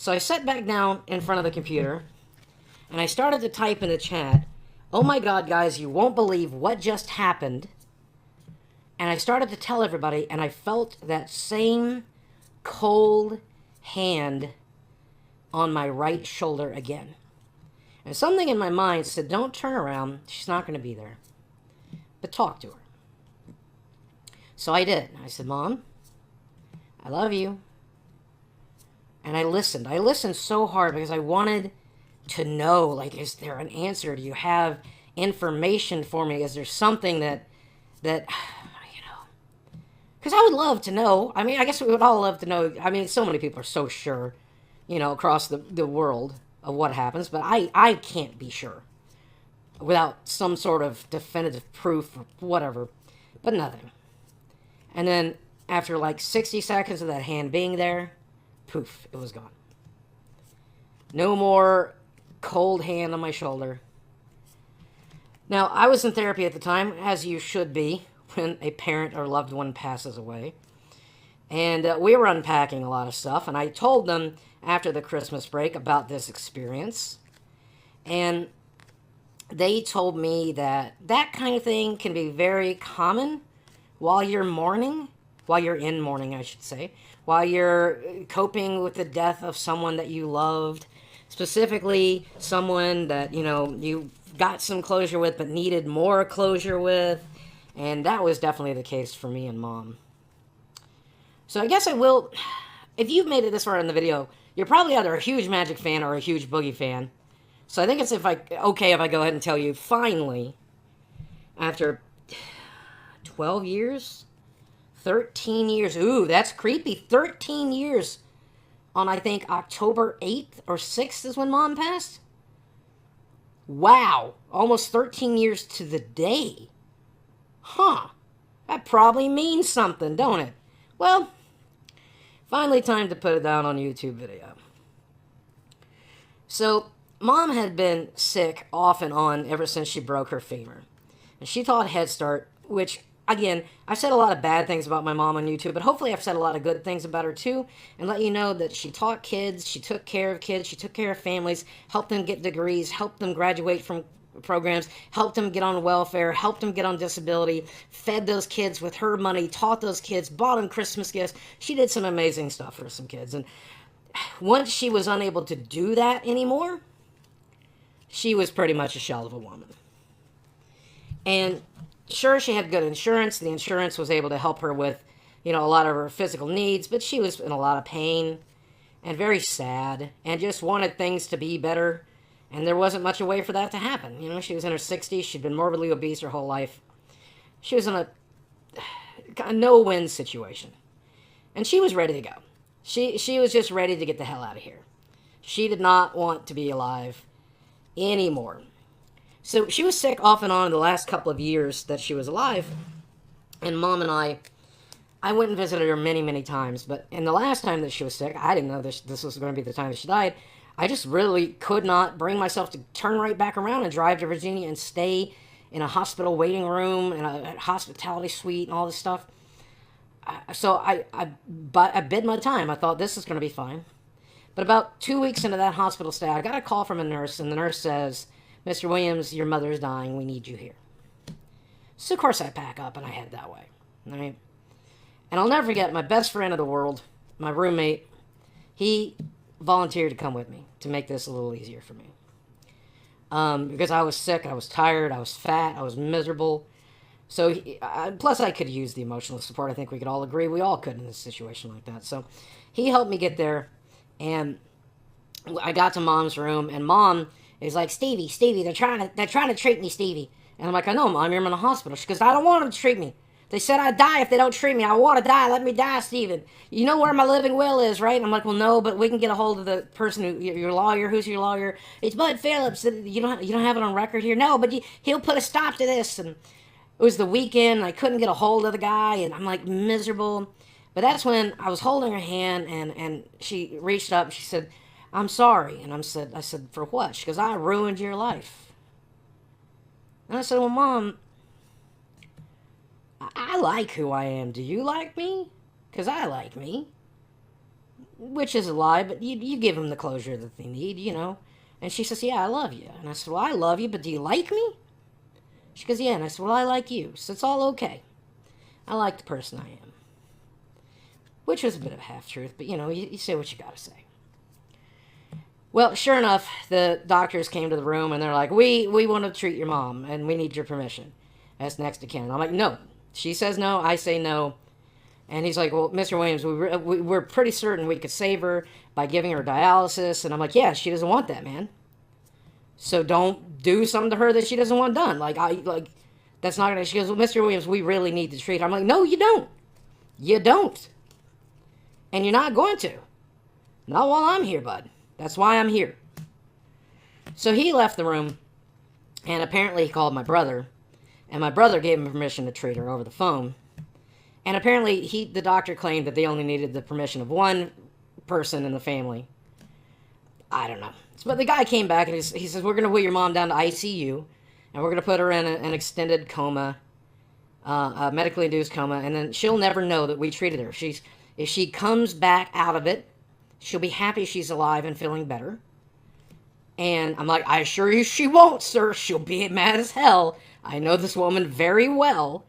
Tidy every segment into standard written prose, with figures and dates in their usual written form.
So I sat back down in front of the computer and I started to type in the chat, "Oh my God, guys, you won't believe what just happened." And I started to tell everybody, and I felt that same cold hand on my right shoulder again. And something in my mind said, don't turn around. She's not going to be there. But talk to her. So I did. I said, "Mom, I love you." And I listened. I listened so hard because I wanted to know, like, is there an answer? Do you have information for me? Is there something that because I would love to know. I mean, I guess we would all love to know. I mean, so many people are so sure, across the world of what happens, but I can't be sure without some sort of definitive proof or whatever, but nothing. And then after like 60 seconds of that hand being there, poof, it was gone. No more cold hand on my shoulder. Now, I was in therapy at the time, as you should be when a parent or loved one passes away. And we were unpacking a lot of stuff, and I told them after the Christmas break about this experience. And they told me that that kind of thing can be very common while you're mourning, while you're in mourning, I should say, while you're coping with the death of someone that you loved, specifically someone that, you got some closure with but needed more closure with. And that was definitely the case for me and Mom. So I guess I will, if you've made it this far in the video, you're probably either a huge Magic fan or a huge Boogie fan. So I think it's okay if I go ahead and tell you, finally, after 12 years, 13 years, ooh, that's creepy, 13 years, on I think October 8th or 6th is when Mom passed. Wow, almost 13 years to the day. Huh, that probably means something, don't it? Well, finally time to put it down on YouTube video. So, Mom had been sick off and on ever since she broke her femur. And she taught Head Start, which, again, I've said a lot of bad things about my mom on YouTube, but hopefully I've said a lot of good things about her too, and let you know that she taught kids, she took care of kids, she took care of families, helped them get degrees, helped them graduate from programs, helped them get on welfare, helped them get on disability, fed those kids with her money, taught those kids, bought them Christmas gifts. She did some amazing stuff for some kids. And once she was unable to do that anymore, she was pretty much a shell of a woman. And sure, she had good insurance. The insurance was able to help her with, a lot of her physical needs, but she was in a lot of pain and very sad and just wanted things to be better. And there wasn't much a way for that to happen. She was in her 60s. She'd been morbidly obese her whole life. She was in a no-win situation. And she was ready to go. She was just ready to get the hell out of here. She did not want to be alive anymore. So she was sick off and on in the last couple of years that she was alive. And Mom and I went and visited her many, many times. But in the last time that she was sick, I didn't know this was going to be the time that she died. I just really could not bring myself to turn right back around and drive to Virginia and stay in a hospital waiting room and a hospitality suite and all this stuff. So I bid my time. I thought this is going to be fine. But about 2 weeks into that hospital stay, I got a call from a nurse, and the nurse says, "Mr. Williams, your mother's dying. We need you here." So, of course, I pack up and I head that way. Right? And I'll never forget, my best friend of the world, my roommate, he volunteered to come with me to make this a little easier for me. Because I was sick, I was tired, I was fat, I was miserable. So, plus I could use the emotional support. I think we could all agree we all could in a situation like that. So, he helped me get there, and I got to Mom's room, and Mom is like, Stevie, they're trying to treat me, Stevie. And I'm like, I know, Mom, you're in the hospital. She goes, I don't want them to treat me. They said I'd die if they don't treat me. I want to die. Let me die, Steven. You know where my living will is, right? And I'm like, well, no, but we can get a hold of the person who, your lawyer. Who's your lawyer? It's Bud Phillips. You don't have it on record here. No, but he'll put a stop to this. And it was the weekend. I couldn't get a hold of the guy, and I'm like miserable. But that's when I was holding her hand, and she reached up. And she said, I'm sorry. And I said, for what? She goes, I ruined your life. And I said, well, Mom, I like who I am. Do you like me? Because I like me. which is a lie, but you give them the closure that they need, you know. And she says, yeah, I love you. And I said, well, I love you, but do you like me? She goes, yeah. And I said, well, I like you, so it's all okay. I like the person I am. Which was a bit of a half-truth, but, you know, you say what you gotta say. Well, sure enough, the doctors came to the room, and they're like, we want to treat your mom, and we need your permission. That's next to kin. I'm like, no. She says no, I say no. And he's like, well, Mr. Williams, we're pretty certain we could save her by giving her dialysis. And I'm like, yeah, she doesn't want that, man. So don't do something to her that she doesn't want done. That's not gonna. She goes, well, Mr. Williams, we really need to treat her. I'm like, no, you don't. You don't. And you're not going to. Not while I'm here, bud. That's why I'm here. So he left the room, and apparently he called my brother, and my brother gave him permission to treat her over the phone. And apparently the doctor claimed that they only needed the permission of one person in the family. I don't know. But the guy came back and he says, we're going to put your mom down to ICU, and we're going to put her in an extended coma, a medically induced coma, and then she'll never know that we treated her. If she comes back out of it, she'll be happy she's alive and feeling better. And I'm like, I assure you she won't, sir. She'll be mad as hell. I know this woman very well.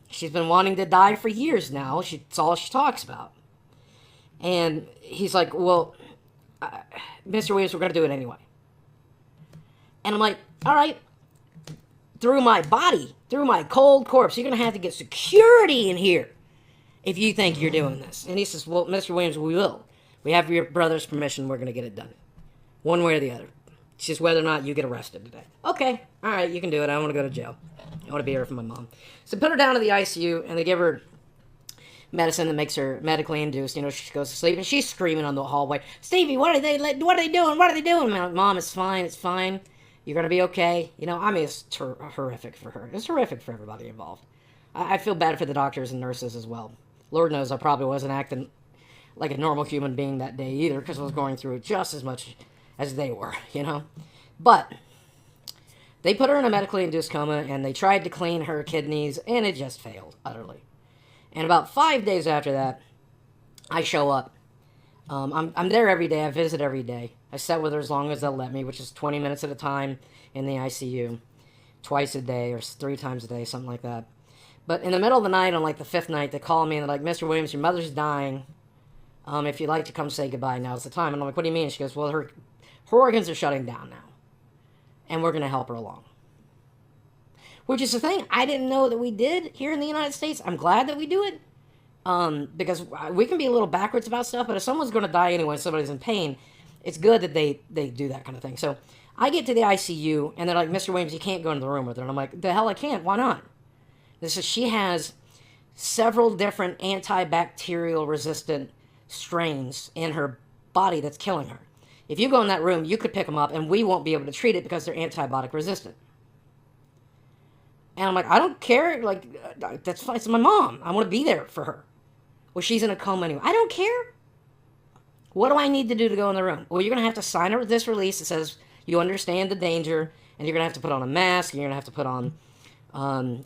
She's been wanting to die for years now. It's all she talks about. And he's like, well, Mr. Williams, we're going to do it anyway. And I'm like, all right. Through my body, through my cold corpse, you're going to have to get security in here if you think you're doing this. And he says, well, Mr. Williams, we will. We have your brother's permission. We're going to get it done. One way or the other. It's just whether or not you get arrested today. Okay. All right, you can do it. I don't want to go to jail. I want to be here for my mom. So put her down to the ICU, and they give her medicine that makes her medically induced. You know, she goes to sleep, and she's screaming on the hallway, Stevie, what are they doing? What are they doing? Mom, it's fine. It's fine. You're going to be okay. You know, I mean, it's horrific for her. It's horrific for everybody involved. I feel bad for the doctors and nurses as well. Lord knows I probably wasn't acting like a normal human being that day either, because I was going through just as much as they were, you know. But they put her in a medically induced coma, and they tried to clean her kidneys, and it just failed utterly. And about 5 days after that, I show up. I'm there every day. I visit every day. I sit with her as long as they'll let me, which is 20 minutes at a time in the ICU, twice a day or 3 times a day, something like that. But in the middle of the night, on like the 5th night, they call me and they're like, Mr. Williams, your mother's dying. If you'd like to come say goodbye, now's the time. And I'm like, what do you mean? She goes, well, her organs are shutting down now, and we're going to help her along. Which is the thing I didn't know that we did here in the United States. I'm glad that we do it, because we can be a little backwards about stuff, but if someone's going to die anyway, somebody's in pain, it's good that they do that kind of thing. So I get to the ICU, and they're like, Mr. Williams, you can't go into the room with her. And I'm like, the hell I can't. Why not? She has several different antibacterial resistant strains in her body that's killing her. If you go in that room, you could pick them up, and we won't be able to treat it because they're antibiotic resistant. And I'm like, I don't care. Like, that's fine. It's my mom. I want to be there for her. Well, she's in a coma anyway. I don't care. What do I need to do to go in the room? Well, you're going to have to sign this release that says you understand the danger, and you're going to have to put on a mask, and you're going to have to put on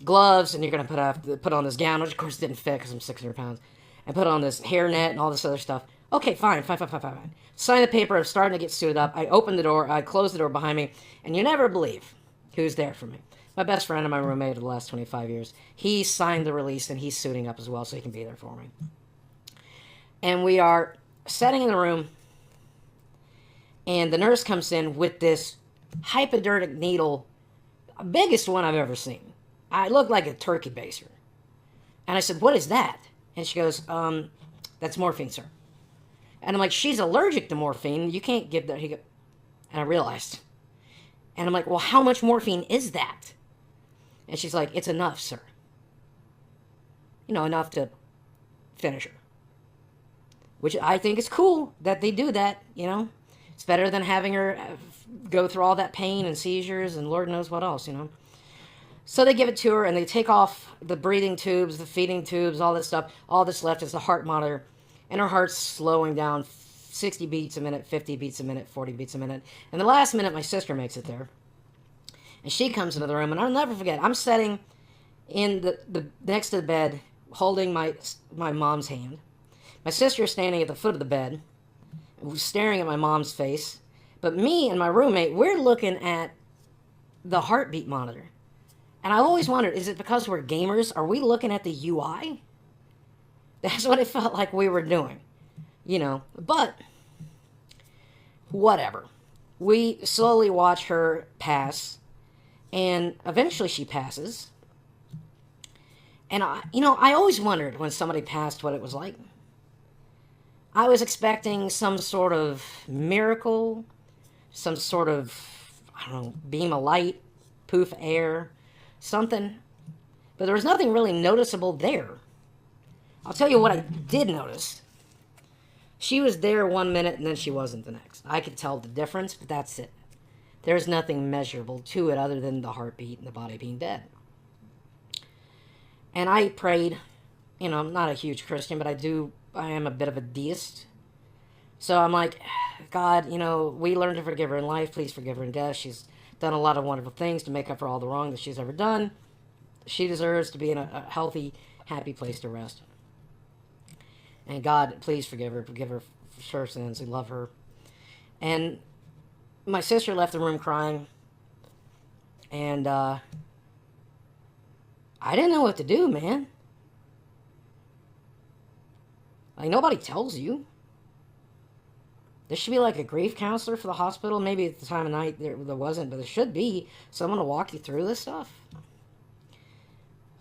gloves, and you're going to have to put on this gown, which of course didn't fit because I'm 600 pounds, and put on this hairnet and all this other stuff. Okay, fine. Sign the paper. I'm starting to get suited up. I open the door. I close the door behind me, and you never believe who's there for me. My best friend and my roommate of the last 25 years. He signed the release, and he's suiting up as well so he can be there for me. And we are sitting in the room, and the nurse comes in with this hypodermic needle, biggest one I've ever seen. I looked like a turkey baster. And I said, what is that? And she goes, that's morphine, sir. And I'm like, she's allergic to morphine. You can't give that. And I realized. And I'm like, well, how much morphine is that? And she's like, it's enough, sir. You know, enough to finish her. Which I think is cool that they do that, you know. It's better than having her go through all that pain and seizures and Lord knows what else, you know. So they give it to her, and they take off the breathing tubes, the feeding tubes, all that stuff. All that's left is the heart monitor. And her heart's slowing down 60 beats a minute, 50 beats a minute, 40 beats a minute. And the last minute, my sister makes it there. And she comes into the room, and I'll never forget. I'm sitting in the next to the bed, holding my mom's hand. My sister is standing at the foot of the bed, staring at my mom's face. But me and my roommate, we're looking at the heartbeat monitor. And I always wondered, is it because we're gamers? Are we looking at the UI? That's what it felt like we were doing. But whatever. We slowly watch her pass, and eventually she passes. And I always wondered when somebody passed what it was like. I was expecting some sort of miracle, some sort of, I don't know, beam of light, poof air, something. But there was nothing really noticeable there. I'll tell you what I did notice. She was there 1 minute and then she wasn't the next. I could tell the difference, but that's it. There's nothing measurable to it other than the heartbeat and the body being dead. And I prayed. I'm not a huge Christian, but I am a bit of a deist. So I'm like, God, we learned to forgive her in life. Please forgive her in death. She's done a lot of wonderful things to make up for all the wrong that she's ever done. She deserves to be in a healthy, happy place to rest. And God, please forgive her for her sins. We love her. And my sister left the room crying. And I didn't know what to do, man. Like, nobody tells you. There should be like a grief counselor for the hospital. Maybe at the time of night there wasn't, but there should be someone to walk you through this stuff.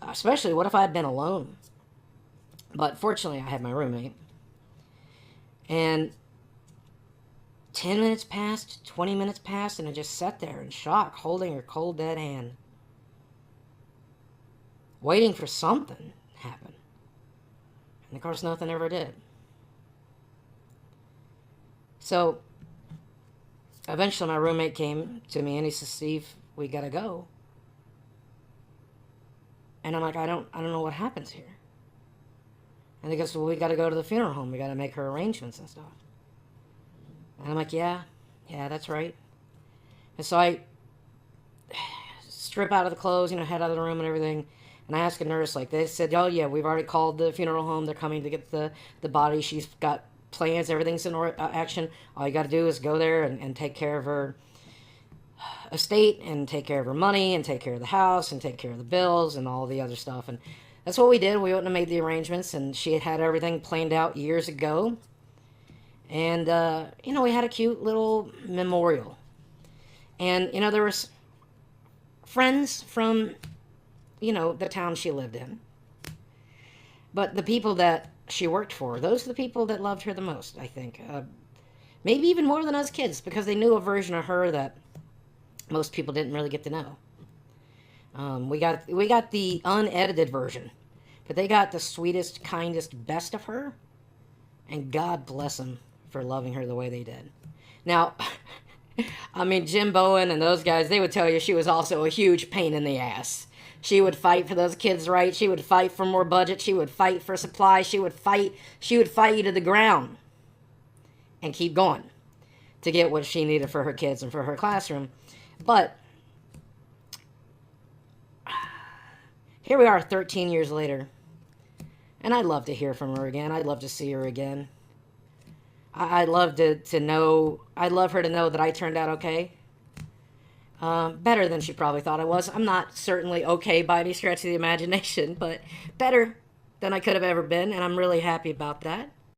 Especially, what if I had been alone? But fortunately, I had my roommate. And 10 minutes passed, 20 minutes passed, and I just sat there in shock, holding her cold, dead hand. Waiting for something to happen. And of course, nothing ever did. So, eventually my roommate came to me and he said, Steve, we gotta go. And I'm like, I don't know what happens here. And he goes, well, we gotta go to the funeral home. We gotta make her arrangements and stuff. And I'm like, yeah, that's right. And so I strip out of the clothes, head out of the room and everything. And I asked a nurse, like, they said, oh, yeah, we've already called the funeral home. They're coming to get the body. She's got plans. Everything's in action. All you got to do is go there and take care of her estate and take care of her money and take care of the house and take care of the bills and all the other stuff. And that's what we did. We went and made the arrangements, and she had everything planned out years ago. And, we had a cute little memorial. And, there was friends from, the town she lived in. But the people that she worked for, those are the people that loved her the most, I think. Maybe even more than us kids, because they knew a version of her that most people didn't really get to know. We got the unedited version, but they got the sweetest, kindest, best of her, and God bless them for loving her the way they did. Now, Jim Bowen and those guys, they would tell you she was also a huge pain in the ass. She would fight for those kids' rights. She would fight for more budget. She would fight for supply. She would fight you to the ground and keep going to get what she needed for her kids and for her classroom. But here we are 13 years later, and I'd love to hear from her again. I'd love to see her again. I'd love to know, I'd love her to know that I turned out okay. Better than she probably thought I was. I'm not certainly okay by any stretch of the imagination, but better than I could have ever been, and I'm really happy about that.